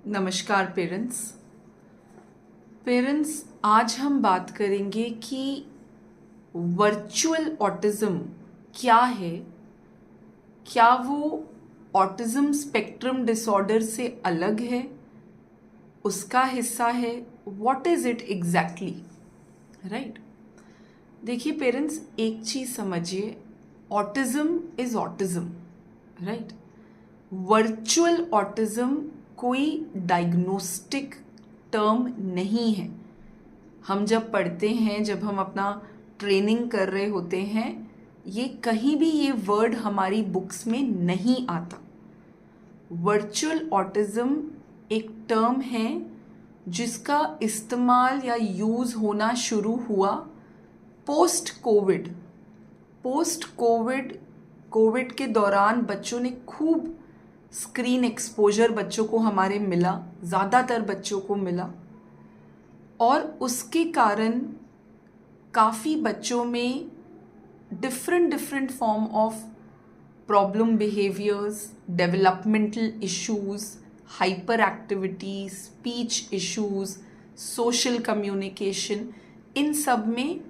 नमस्कार पेरेंट्स आज हम बात करेंगे कि वर्चुअल ऑटिज्म क्या है। क्या वो ऑटिज्म स्पेक्ट्रम डिसऑर्डर से अलग है, उसका हिस्सा है? What is it exactly, right? देखिए पेरेंट्स, एक चीज समझिए, autism is autism, right? Virtual autism कोई डायग्नोस्टिक टर्म नहीं है। हम जब पढ़ते हैं, जब हम अपना ट्रेनिंग कर रहे होते हैं, ये कहीं भी ये वर्ड हमारी बुक्स में नहीं आता। वर्चुअल ऑटिज्म एक टर्म है जिसका इस्तेमाल या यूज़ होना शुरू हुआ पोस्ट कोविड के दौरान बच्चों ने खूब स्क्रीन एक्सपोजर बच्चों को हमारे मिला, ज़्यादातर बच्चों को मिला, और उसके कारण काफ़ी बच्चों में different form of problem behaviours, developmental issues, hyper activity, speech issues, social communication, इन सब में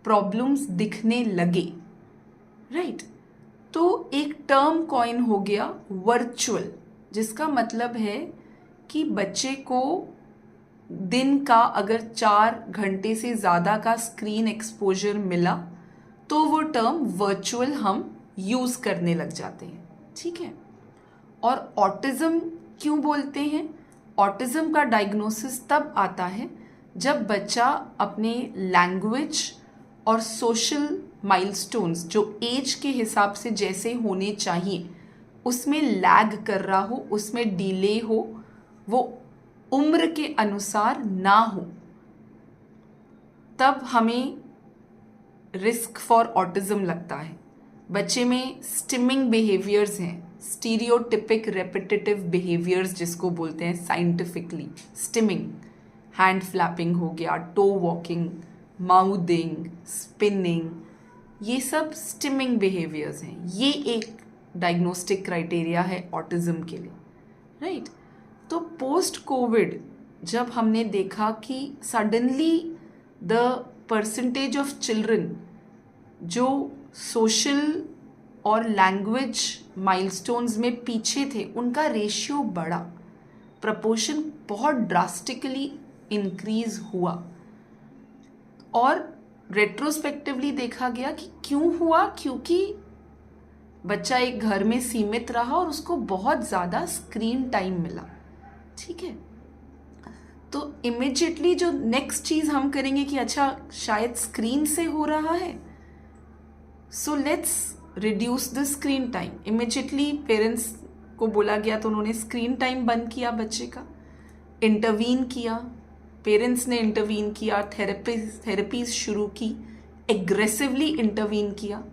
प्रॉब्लम्स दिखने लगे, राइट? तो एक टर्म कॉइन हो गया वर्चुअल, जिसका मतलब है कि बच्चे को दिन का अगर 4 घंटे से ज़्यादा का स्क्रीन एक्सपोजर मिला तो वो टर्म वर्चुअल हम यूज़ करने लग जाते हैं, ठीक है? और ऑटिज़म क्यों बोलते हैं? ऑटिज़म का डायग्नोसिस तब आता है जब बच्चा अपने लैंग्वेज और सोशल माइलस्टोन्स जो एज के हिसाब से जैसे होने चाहिए उसमें लैग कर रहा हो, उसमें डिले हो, वो उम्र के अनुसार ना हो, तब हमें रिस्क फॉर ऑटिज्म लगता है। बच्चे में स्टिमिंग बिहेवियर्स हैं, स्टीरियोटिपिक रेपिटेटिव बिहेवियर्स जिसको बोलते हैं साइंटिफिकली। स्टिमिंग, हैंड फ्लैपिंग हो गया, टो वॉकिंग, माउदिंग, स्पिनिंग, ये सब स्टिमिंग बिहेवियर्स हैं। ये एक डायग्नोस्टिक क्राइटेरिया है ऑटिज्म के लिए, राइट? तो पोस्ट कोविड जब हमने देखा कि suddenly the percentage of children जो सोशल और लैंग्वेज माइलस्टोन्स में पीछे थे, उनका रेशियो बढ़ा, प्रपोर्शन बहुत ड्रास्टिकली इंक्रीज हुआ, और रेट्रोस्पेक्टिवली देखा गया कि क्यों हुआ, क्योंकि बच्चा एक घर में सीमित रहा और उसको बहुत ज़्यादा स्क्रीन टाइम मिला, ठीक है? तो इमिजिएटली जो नेक्स्ट चीज़ हम करेंगे कि अच्छा शायद स्क्रीन से हो रहा है, so let's reduce the screen time. Immediately parents को बोला गया तो उन्होंने स्क्रीन टाइम बंद किया बच्चे का, इंटरवीन किया, पेरेंट्स ने इंटरवीन किया, थेरेपीज शुरू की, एग्रेसिवली इंटरवीन किया,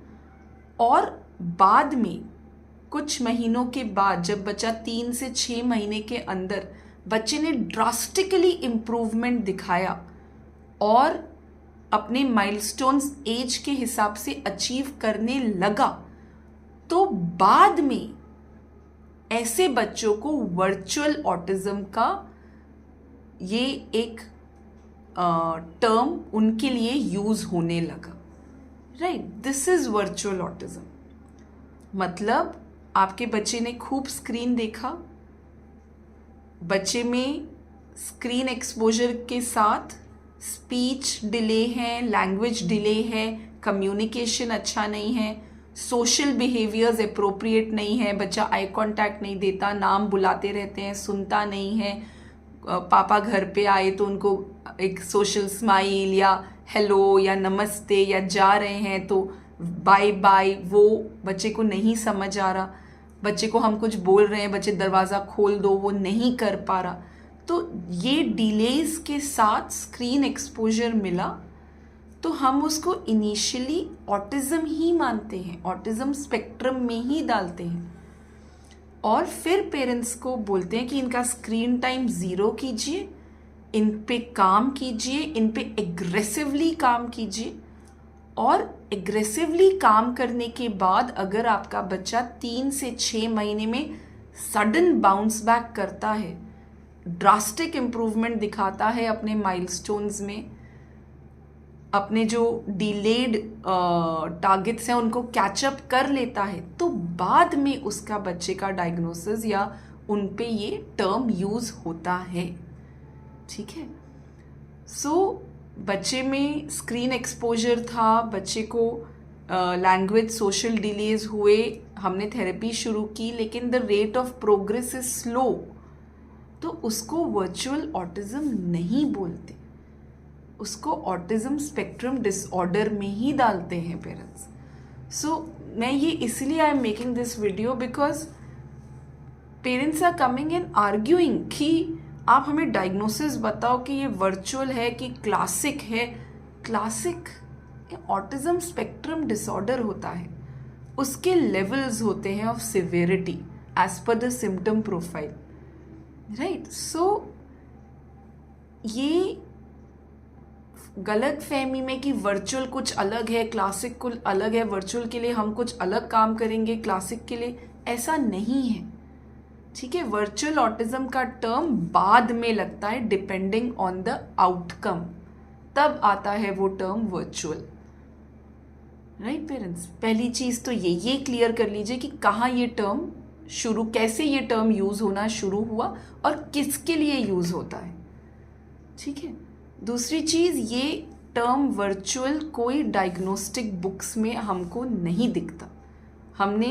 और बाद में कुछ महीनों के बाद जब बच्चा 3 से 6 महीने के अंदर बच्चे ने ड्रास्टिकली इम्प्रूवमेंट दिखाया और अपने माइलस्टोन्स एज के हिसाब से अचीव करने लगा, तो बाद में ऐसे बच्चों को वर्चुअल ऑटिज्म का ये एक टर्म उनके लिए यूज होने लगा, right? This is virtual autism. मतलब आपके बच्चे ने खूब स्क्रीन देखा, बच्चे में स्क्रीन एक्सपोजर के साथ स्पीच डिले है, लैंग्वेज डिले है, कम्युनिकेशन अच्छा नहीं है, सोशल बिहेवियर्स अप्रोप्रिएट नहीं है, बच्चा आई कांटेक्ट नहीं देता, नाम बुलाते रहते हैं, सुनता नहीं है, पापा घर पे आए तो उनको एक सोशल स्माइल या हेलो या नमस्ते या जा रहे हैं तो बाय बाय, वो बच्चे को नहीं समझ आ रहा, बच्चे को हम कुछ बोल रहे हैं, बच्चे दरवाज़ा खोल दो, वो नहीं कर पा रहा। तो ये डिलेज के साथ स्क्रीन एक्सपोजर मिला, तो हम उसको इनिशियली ऑटिज्म ही मानते हैं, ऑटिज्म स्पेक्ट्रम में ही डालते हैं, और फिर पेरेंट्स को बोलते हैं कि इनका स्क्रीन टाइम 0 कीजिए, इन पे काम कीजिए, इन पे एग्रेसिवली काम कीजिए, और एग्रेसिवली काम करने के बाद अगर आपका बच्चा 3 से 6 महीने में सडन बाउंस बैक करता है, ड्रास्टिक इम्प्रूवमेंट दिखाता है अपने माइलस्टोन्स में, अपने जो डिलेड टारगेट्स हैं उनको कैचअप कर लेता है, तो बाद में उसका बच्चे का डायग्नोसिस या उन पे ये टर्म यूज होता है। ठीक है, सो बच्चे में स्क्रीन एक्सपोजर था, बच्चे को लैंग्वेज सोशल डिलेज हुए, हमने थेरेपी शुरू की, लेकिन the rate of progress is slow, तो उसको वर्चुअल ऑटिज्म नहीं बोलते, उसको ऑटिज्म स्पेक्ट्रम डिसऑर्डर में ही डालते हैं पेरेंट्स। सो मैं ये इसलिए I am making this video because parents are coming and arguing कि आप हमें डायग्नोसिस बताओ कि ये वर्चुअल है कि क्लासिक है। क्लासिक ऑटिज्म स्पेक्ट्रम डिसऑर्डर होता है, उसके लेवल्स होते हैं of severity as per the symptom profile, right. So ये गलत फहमी में कि वर्चुअल कुछ अलग है, क्लासिक कुछ अलग है, वर्चुअल के लिए हम कुछ अलग काम करेंगे, क्लासिक के लिए, ऐसा नहीं है। ठीक है, वर्चुअल ऑटिज्म का टर्म बाद में लगता है डिपेंडिंग ऑन द आउटकम, तब आता है वो टर्म वर्चुअल, राइट पेरेंट्स। पहली चीज तो ये क्लियर कर लीजिए कि कहाँ ये टर्म शुरू, कैसे ये टर्म यूज होना शुरू हुआ और किसके लिए यूज होता है। ठीक है, दूसरी चीज, ये टर्म वर्चुअल कोई डायग्नोस्टिक बुक्स में हमको नहीं दिखता, हमने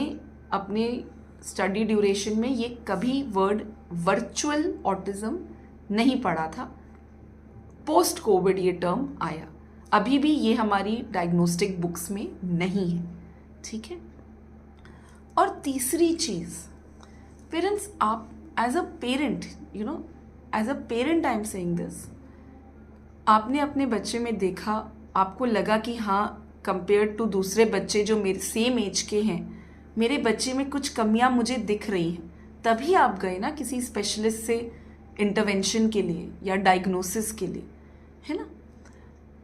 अपने स्टडी ड्यूरेशन में ये कभी वर्ड वर्चुअल ऑटिज्म नहीं पढ़ा था, पोस्ट कोविड ये टर्म आया, अभी भी ये हमारी डायग्नोस्टिक बुक्स में नहीं है। ठीक है, और तीसरी चीज पेरेंट्स, आप as a parent, you know, as a parent I am saying this, आपने अपने बच्चे में देखा, आपको लगा कि हाँ कंपेयर टू दूसरे बच्चे जो मेरे सेम एज के हैं, मेरे बच्चे में कुछ कमियां मुझे दिख रही हैं, तभी आप गए ना किसी स्पेशलिस्ट से इंटरवेंशन के लिए या डायग्नोसिस के लिए, है ना।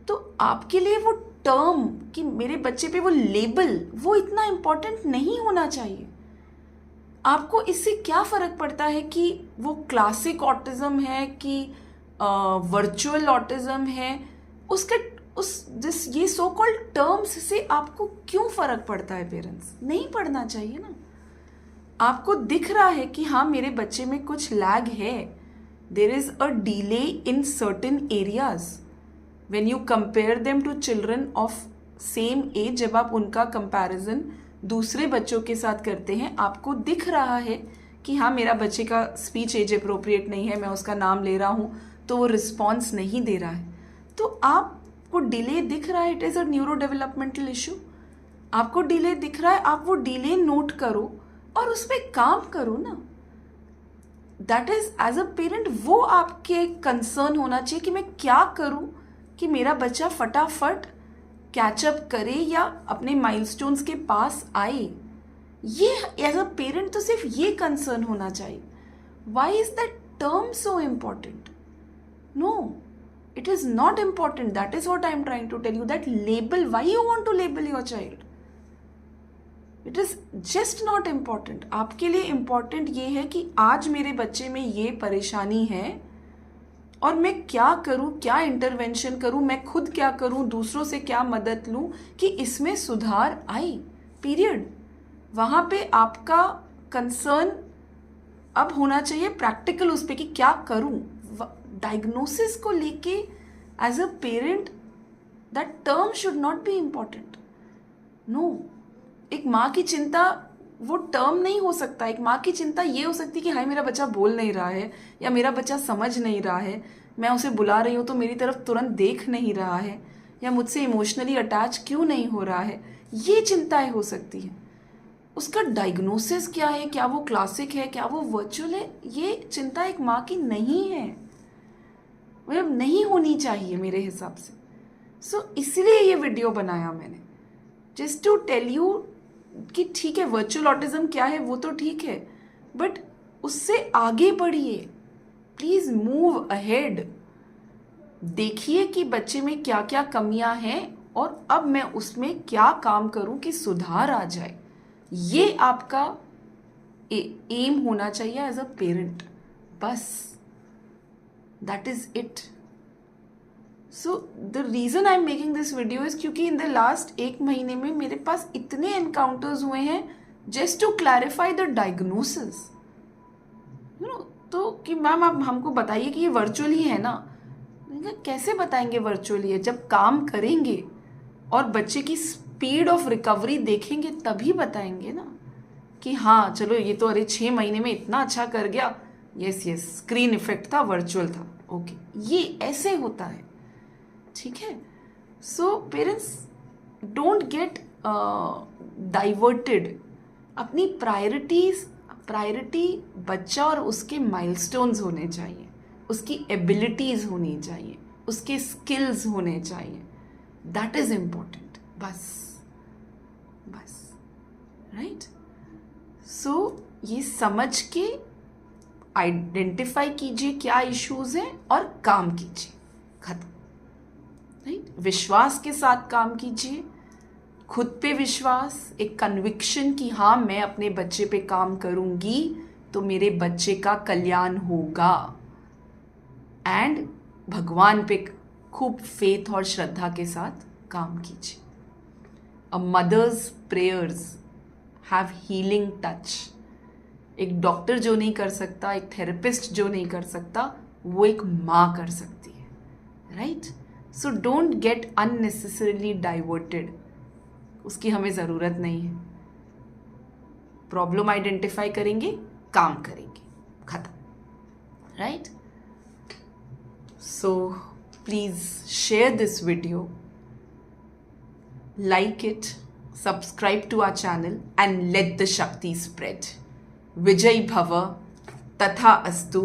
तो आपके लिए वो टर्म कि मेरे बच्चे पे वो लेबल, वो इतना इम्पोर्टेंट नहीं होना चाहिए। आपको इससे क्या फ़र्क पड़ता है कि वो क्लासिक ऑटिज्म है कि वर्चुअल ऑटिज्म है, उसके ये सो कॉल्ड टर्म्स से आपको क्यों फ़र्क पड़ता है पेरेंट्स? नहीं पड़ना चाहिए ना। आपको दिख रहा है कि हाँ मेरे बच्चे में कुछ लैग है, there is a delay in certain areas when you compare them to children of same age. जब आप उनका कंपैरिजन दूसरे बच्चों के साथ करते हैं, आपको दिख रहा है कि हाँ मेरा बच्चे का स्पीच एज अप्रोप्रिएट नहीं है, मैं उसका नाम ले रहा हूँ तो वो रिस्पॉन्स नहीं दे रहा है, तो आपको डिले दिख रहा है, it is a neuro developmental issue. आपको डिले दिख रहा है, आप वो डिले नोट करो और उस पर काम करो ना। That is as a parent वो आपके कंसर्न होना चाहिए कि मैं क्या करूं कि मेरा बच्चा फटाफट कैचअप करे या अपने माइलस्टोन्स के पास आए। ये एज अ पेरेंट तो सिर्फ ये कंसर्न होना चाहिए। Why is that term so important? No, it is not important. That is what I am trying to tell you. That label, why you want to label your child? It is just not important. आपके लिए important ये है कि आज मेरे बच्चे में ये परेशानी है और मैं क्या करूं, क्या इंटरवेंशन करूं, मैं खुद क्या करूं, दूसरों से क्या मदद लूं कि इसमें सुधार आए, पीरियड। वहाँ पे आपका कंसर्न अब होना चाहिए प्रैक्टिकल उस पर कि क्या करूं। डायग्नोसिस को लेके as a parent that term should not be important. No, एक माँ की चिंता वो टर्म नहीं हो सकता। एक माँ की चिंता ये हो सकती है कि हाय मेरा बच्चा बोल नहीं रहा है या मेरा बच्चा समझ नहीं रहा है, मैं उसे बुला रही हूँ तो मेरी तरफ तुरंत देख नहीं रहा है, या मुझसे इमोशनली अटैच क्यों नहीं हो रहा है, ये चिंताएं हो सकती हैं। उसका डायग्नोसिस क्या है, क्या वो क्लासिक है, क्या वो वर्चुअल है, ये चिंता एक माँ की नहीं है, मतलब नहीं होनी चाहिए मेरे हिसाब से। सो इसलिए ये वीडियो बनाया मैंने, जस्ट टू टेल यू कि ठीक है वर्चुअल ऑटिज्म क्या है वो तो ठीक है, बट उससे आगे बढ़िए, प्लीज मूव अहेड। देखिए कि बच्चे में क्या क्या कमियां हैं और अब मैं उसमें क्या काम करूं कि सुधार आ जाए। ये आपका एम होना चाहिए एज अ पेरेंट, बस। That is it. So the reason I am making this video is क्योंकि इन द लास्ट 1 महीने में मेरे पास इतने एनकाउंटर्स हुए हैं just to clarify the diagnosis, you know. तो कि मैम आप हमको बताइए कि ये वर्चुअल ही है ना. कैसे बताएंगे वर्चुअली है? जब काम करेंगे और बच्चे की स्पीड ऑफ रिकवरी देखेंगे तभी बताएंगे ना कि हाँ चलो ये तो अरे 6 महीने में इतना अच्छा कर गया. यस यस, स्क्रीन इफेक्ट था, वर्चुअल था, ओके. ये ऐसे होता है, ठीक है. So parents don't get diverted. अपनी प्रायोरिटी बच्चा और उसके माइलस्टोन्स होने चाहिए, उसकी एबिलिटीज़ होनी चाहिए, उसके स्किल्स होने चाहिए. That is important. बस राइट. सो ये समझ के आइडेंटिफाई कीजिए क्या इश्यूज हैं और काम कीजिए. खत्म. राइट. विश्वास के साथ काम कीजिए, खुद पे विश्वास, एक कन्विक्शन कि हाँ मैं अपने बच्चे पे काम करूँगी तो मेरे बच्चे का कल्याण होगा. एंड भगवान पे खूब फेथ और श्रद्धा के साथ काम कीजिए. A mother's prayers have healing touch. एक डॉक्टर जो नहीं कर सकता, एक थेरेपिस्ट जो नहीं कर सकता, वो एक माँ कर सकती है. Right. So don't get unnecessarily diverted. उसकी हमें ज़रूरत नहीं है. प्रॉब्लम आइडेंटिफाई करेंगे, काम करेंगे, खत्म. Right. So please share this video, like it, subscribe to our channel and let the Shakti spread. Vijay Bhava, Tatha Astu.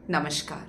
Namaskar.